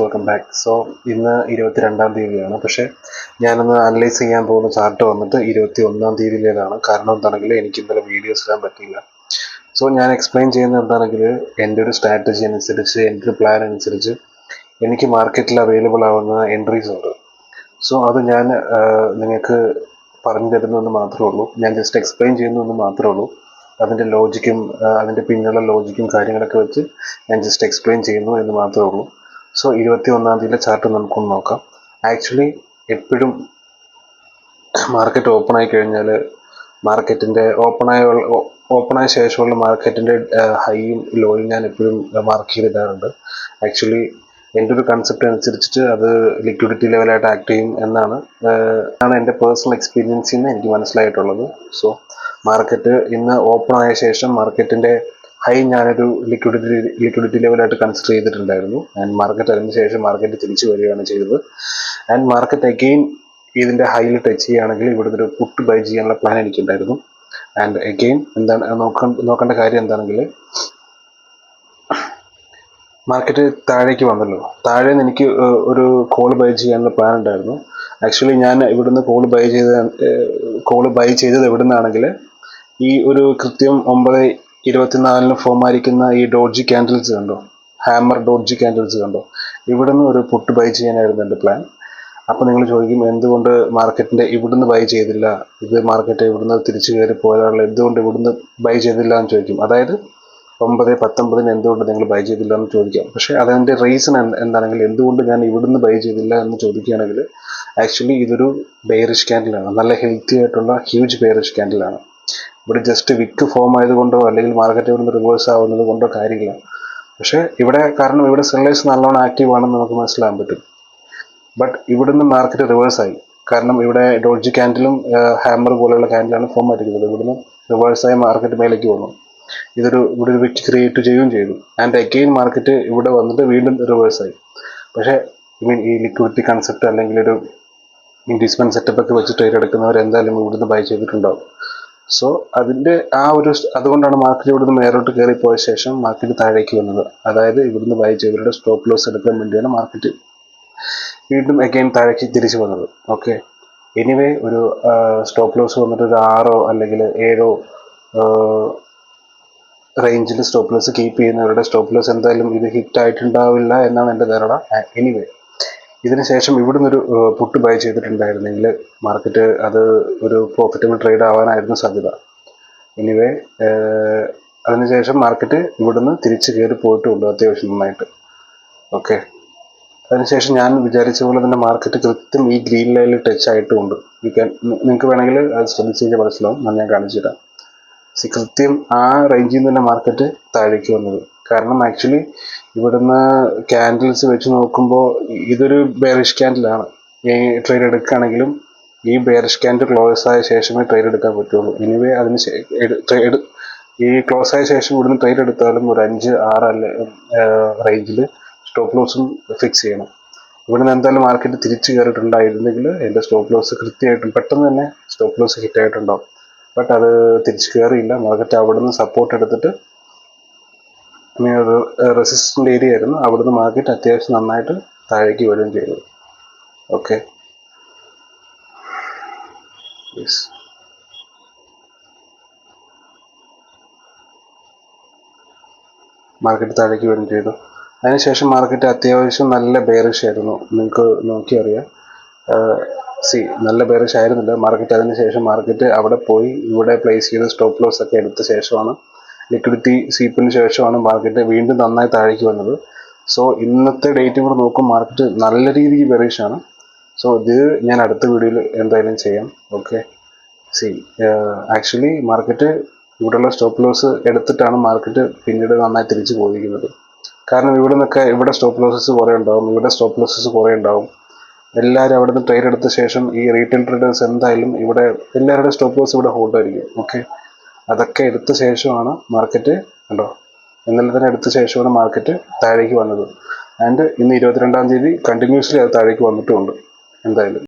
Welcome back. So ഇന്ന് 22-ാം തീയതിയാണ്. പക്ഷേ ഞാനൊന്ന് അനലൈസ് ചെയ്യാൻ പോകുന്ന ചാർട്ട് വന്നിട്ട് 21-ാം തീയതിയിലേതാണ്. കാരണം എന്താണെങ്കിൽ എനിക്ക് ഇന്നലെ വീഡിയോസ് ഇടാൻ പറ്റിയില്ല. സോ ഞാൻ എക്സ്പ്ലെയിൻ ചെയ്യുന്നത് എന്താണെങ്കിൽ എൻ്റെ ഒരു സ്ട്രാറ്റജി അനുസരിച്ച്, എൻ്റെ ഒരു പ്ലാൻ അനുസരിച്ച് എനിക്ക് മാർക്കറ്റിൽ അവൈലബിൾ ആവുന്ന എൻട്രീസ് ഉണ്ട്. സോ അത് ഞാൻ നിങ്ങൾക്ക് പറഞ്ഞു തരുന്നതെന്ന് മാത്രമേ ഉള്ളൂ. ഞാൻ ജസ്റ്റ് എക്സ്പ്ലെയിൻ ചെയ്യുന്നതെന്ന് മാത്രമേ ഉള്ളൂ. അതിൻ്റെ ലോജിക്കും അതിൻ്റെ പിന്നിലുള്ള ലോജിക്കും കാര്യങ്ങളൊക്കെ വെച്ച് ഞാൻ ജസ്റ്റ് എക്സ്പ്ലെയിൻ ചെയ്യുന്നു എന്ന് മാത്രമേ ഉള്ളൂ. സോ 21-ാം തീയതിയിലെ ചാർട്ട് നമുക്കൊന്ന് നോക്കാം. ആക്ച്വലി എപ്പോഴും മാർക്കറ്റ് ഓപ്പൺ ആയി കഴിഞ്ഞാൽ മാർക്കറ്റിൻ്റെ ഓപ്പണായ ശേഷമുള്ള മാർക്കറ്റിൻ്റെ ഹൈയും ലോയും ഞാൻ എപ്പോഴും മാർക്ക് ചെയ്തിടാറുണ്ട്. ആക്ച്വലി എൻ്റെ ഒരു കൺസെപ്റ്റ് അനുസരിച്ചിട്ട് അത് ലിക്വിഡിറ്റി ലെവലായിട്ട് ആക്ട് ചെയ്യും എന്നാണ് എൻ്റെ പേഴ്സണൽ എക്സ്പീരിയൻസിൽ നിന്ന് എനിക്ക് മനസ്സിലായിട്ടുള്ളത്. സോ മാർക്കറ്റ് ഇന്ന് ഓപ്പൺ ആയ ശേഷം മാർക്കറ്റിൻ്റെ ഹൈ ഞാനൊരു ലിക്വിഡിറ്റി ലെവലായിട്ട് കൺസിഡർ ചെയ്തിട്ടുണ്ടായിരുന്നു. ആൻഡ് മാർക്കറ്റ് അതിന് ശേഷം മാർക്കറ്റ് തിരിച്ചു വരികയാണ് ചെയ്തത്. ആൻഡ് മാർക്കറ്റ് അഗെയിൻ ഇതിൻ്റെ ഹൈയിൽ ടച്ച് ചെയ്യുകയാണെങ്കിൽ ഇവിടുന്ന് ഒരു പുട്ട് ബൈ ചെയ്യാനുള്ള പ്ലാൻ എനിക്കുണ്ടായിരുന്നു. ആൻഡ് അഗെയിൻ എന്താണ് നോക്കേണ്ട കാര്യം എന്താണെങ്കിൽ മാർക്കറ്റ് താഴേക്ക് വന്നല്ലോ. താഴെ നിന്ന് എനിക്ക് ഒരു കോൾ ബൈ ചെയ്യാനുള്ള പ്ലാൻ ഉണ്ടായിരുന്നു. ആക്ച്വലി ഞാൻ ഇവിടുന്ന് കോൾ ബൈ ചെയ്തത് എവിടെ നിന്നാണെങ്കിൽ ഈ ഒരു കൃത്യം 9:24 ഫോം ആയിരിക്കുന്ന ഈ ഡോഡ്ജി ക്യാൻഡിൽസ് കണ്ടോ, ഹാമർ ഡോഡ്ജി ക്യാൻഡിൽസ് കണ്ടോ, ഇവിടുന്ന് ഒരു പുട്ട് ബൈ ചെയ്യാനായിരുന്നു എൻ്റെ പ്ലാൻ. അപ്പോൾ നിങ്ങൾ ചോദിക്കും എന്തുകൊണ്ട് മാർക്കറ്റിൻ്റെ ഇവിടുന്ന് ബൈ ചെയ്തില്ല, ഇത് മാർക്കറ്റ് ഇവിടുന്ന് തിരിച്ചു കയറി പോയാലുള്ള എന്തുകൊണ്ട് ഇവിടുന്ന് ബൈ ചെയ്തില്ല എന്ന് ചോദിക്കും. അതായത് 9:19 എന്തുകൊണ്ട് നിങ്ങൾ ബൈ ചെയ്തില്ല എന്ന് ചോദിക്കാം. പക്ഷേ അതിൻ്റെ റീസൺ എന്താണെങ്കിൽ എന്തുകൊണ്ട് ഞാൻ ഇവിടുന്ന് ബൈ ചെയ്തില്ല എന്ന് ചോദിക്കുകയാണെങ്കിൽ ആക്ച്വലി ഇതൊരു ബെയറിഷ് ക്യാൻഡിലാണ്. നല്ല ഹെൽത്തി ആയിട്ടുള്ള ഹ്യൂജ് ബെയറിഷ് ക്യാൻഡിലാണ്. ഇവിടെ ജസ്റ്റ് വിക്ക് ഫോം ആയതുകൊണ്ടോ അല്ലെങ്കിൽ മാർക്കറ്റ് ഇവിടുന്ന് റിവേഴ്സ് ആവുന്നത് കൊണ്ടോ കാര്യമില്ല. പക്ഷേ കാരണം ഇവിടെ സെല്ലേഴ്സ് നല്ലോണം ആക്റ്റീവ് ആണെന്ന് നമുക്ക് മനസ്സിലാക്കാൻ പറ്റും. ബട്ട് ഇവിടുന്ന് മാർക്കറ്റ് റിവേഴ്സായി. കാരണം ഇവിടെ ഡോഡ്ജി ക്യാൻഡിലും ഹാമർ പോലെയുള്ള ക്യാൻഡിലാണ് ഫോം ആയിരിക്കുന്നത്. ഇവിടുന്ന് റിവേഴ്സായി മാർക്കറ്റ് മേലേക്ക് വന്നു. ഇവിടെ ഒരു വിക്ക് ക്രിയേറ്റ് ചെയ്യുകയും ചെയ്തു. ആൻഡ് അഗെയിൻ മാർക്കറ്റ് ഇവിടെ വന്നിട്ട് വീണ്ടും റിവേഴ്സായി. പക്ഷേ ഈ ലിക്വിഡിറ്റി കൺസെപ്റ്റ് അല്ലെങ്കിൽ ഒരു ഇൻവെസ്റ്റ്മെന്റ് സെറ്റപ്പ് ഒക്കെ വെച്ച് ട്രേഡ് എടുക്കുന്നവർ എന്തായാലും ഇവിടുന്ന് ബൈ ചെയ്തിട്ടുണ്ടാവും. സോ അതുകൊണ്ടാണ് മാർക്കറ്റ് ഇവിടുന്ന് മേലോട്ട് കയറിപ്പോയ ശേഷം മാർക്കറ്റ് താഴേക്ക് വന്നത്. അതായത് ഇവിടുന്ന് ബൈ ചെയ്തവരുടെ സ്റ്റോപ്പ് ലോസ് എടുക്കാൻ വേണ്ടിയാണ് മാർക്കറ്റ് വീണ്ടും അഗെയിൻ താഴേക്ക് തിരിച്ചു വന്നത്. ഓക്കെ, എനിവേ ഒരു സ്റ്റോപ്പ് ലോസ് വന്നിട്ട് ഒരു 6 അല്ലെങ്കിൽ 7 റേഞ്ചിൽ സ്റ്റോപ്പ് ലോസ് കീപ്പ് ചെയ്യുന്നവരുടെ സ്റ്റോപ്പ് ലോസ് എന്തായാലും ഇത് ഹിറ്റ് ആയിട്ടുണ്ടാവില്ല എന്നാണ് എൻ്റെ ധാരണ. എനിവേ ഇതിനുശേഷം ഇവിടുന്ന് ഒരു പുട്ട് ബൈ ചെയ്തിട്ടുണ്ടായിരുന്നെങ്കിൽ മാർക്കറ്റ് അത് ഒരു പ്രോഫിറ്റബിൾ ട്രേഡ് ആവാനായിരുന്നു സാധ്യത. എനിവേ അതിനുശേഷം മാർക്കറ്റ് ഇവിടുന്ന് തിരിച്ച് കയറി പോയിട്ടുമുണ്ട് അത്യാവശ്യം നന്നായിട്ട്. ഓക്കെ, അതിനുശേഷം ഞാൻ വിചാരിച്ച പോലെ തന്നെ മാർക്കറ്റ് കൃത്യം ഈ ഗ്രീൻ ലൈനിൽ ടച്ച് ആയിട്ടുമുണ്ട്. നിങ്ങൾക്ക് വേണമെങ്കിൽ അത് ശ്രദ്ധിച്ച് കഴിഞ്ഞാൽ മനസ്സിലാവും. ഞാൻ കാണിച്ചു തരാം. കൃത്യം ആ റേഞ്ചിൽ നിന്ന് തന്നെ മാർക്കറ്റ് താഴേക്ക് വന്നത്. കാരണം ആക്ച്വലി ഇവിടുന്ന് ക്യാൻഡിൽസ് വെച്ച് നോക്കുമ്പോൾ ഇതൊരു ബെയറിഷ് ക്യാൻഡിലാണ്. ഈ ട്രേഡ് എടുക്കുകയാണെങ്കിലും ഈ ബെയറിഷ് ക്യാൻഡിൽ ക്ലോസ് ആയ ശേഷമേ ട്രേഡ് എടുക്കാൻ പറ്റുള്ളൂ. എനിവേ ഈ ക്ലോസ് ആയ ശേഷം ഇവിടുന്ന് ട്രേഡ് എടുത്താലും ഒരു 5-6 റേഞ്ചിൽ സ്റ്റോപ്പ് ലോസും ഫിക്സ് ചെയ്യണം. ഇവിടുന്ന് എന്തായാലും മാർക്കറ്റ് തിരിച്ചു കയറിയിട്ടുണ്ടായിരുന്നെങ്കിൽ എൻ്റെ സ്റ്റോപ്പ് ലോസ് കൃത്യമായിട്ടും പെട്ടെന്ന് തന്നെ സ്റ്റോപ്പ് ലോസ് ഹിറ്റ് ആയിട്ടുണ്ടാവും. ബട്ട് അത് തിരിച്ചു കയറിയില്ല. മാർക്കറ്റ് അവിടുന്ന് സപ്പോർട്ട് എടുത്തിട്ട് റെസിസ്റ്റൻ്റ് ഏരിയ ആയിരുന്നു. അവിടുന്ന് മാർക്കറ്റ് അത്യാവശ്യം നന്നായിട്ട് താഴേക്ക് വരികയും ചെയ്തു. ഓക്കെ, മാർക്കറ്റ് താഴേക്ക് വരികയും ചെയ്തു. അതിനുശേഷം മാർക്കറ്റ് അത്യാവശ്യം നല്ല ബെയറിഷ് ആയിരുന്നു. നിങ്ങൾക്ക് നോക്കിയറിയാം. നല്ല ബെയറിഷ് ആയിരുന്നില്ല മാർക്കറ്റ്. അതിനുശേഷം മാർക്കറ്റ് അവിടെ പോയി ഇവിടെ പ്ലേസ് ചെയ്ത സ്റ്റോപ്പ് ലോസ് ഒക്കെ എടുത്ത ശേഷമാണ് ലിക്വിഡിറ്റി സ്വീപ്പിന് ശേഷമാണ് മാർക്കറ്റ് വീണ്ടും നന്നായി താഴേക്ക് വന്നത്. സോ ഇന്നത്തെ ഡേറ്റ് കൂടെ നോക്കും മാർക്കറ്റ് നല്ല രീതിക്ക് ബെയറിഷ് ആണ്. സോ ഇത് ഞാൻ അടുത്ത വീഡിയോയിൽ എന്തായാലും ചെയ്യാം. ഓക്കെ, ആക്ച്വലി മാർക്കറ്റ് ഇവിടെയുള്ള സ്റ്റോപ്പ് ലോസ് എടുത്തിട്ടാണ് മാർക്കറ്റ് പിന്നീട് നന്നായി തിരിച്ചു പോയിരിക്കുന്നത്. കാരണം ഇവിടെ സ്റ്റോപ്പ് ലോസസ് കുറേ ഉണ്ടാവും, ഇവിടെ സ്റ്റോപ്പ് ലോസസ് കുറേ ഉണ്ടാവും. എല്ലാവരും അവിടെ നിന്ന് ട്രേഡ് എടുത്ത ശേഷം ഈ റീറ്റെയിൽ ട്രേഡേഴ്സ് എന്തായാലും ഇവിടെ എല്ലാവരുടെ സ്റ്റോപ്പ് ലോസ് ഇവിടെ ഹോൾഡ് ആയിരിക്കും. ഓക്കെ, അതൊക്കെ എടുത്ത ശേഷമാണ് മാർക്കറ്റ് ഇന്നലെ തന്നെ എടുത്ത ശേഷമാണ് മാർക്കറ്റ് താഴേക്ക് വന്നത്. ആൻഡ് ഇന്ന് 22-ാം തീയതി കണ്ടിന്യൂസ്ലി അത് താഴേക്ക് വന്നിട്ടുമുണ്ട് എന്തായാലും.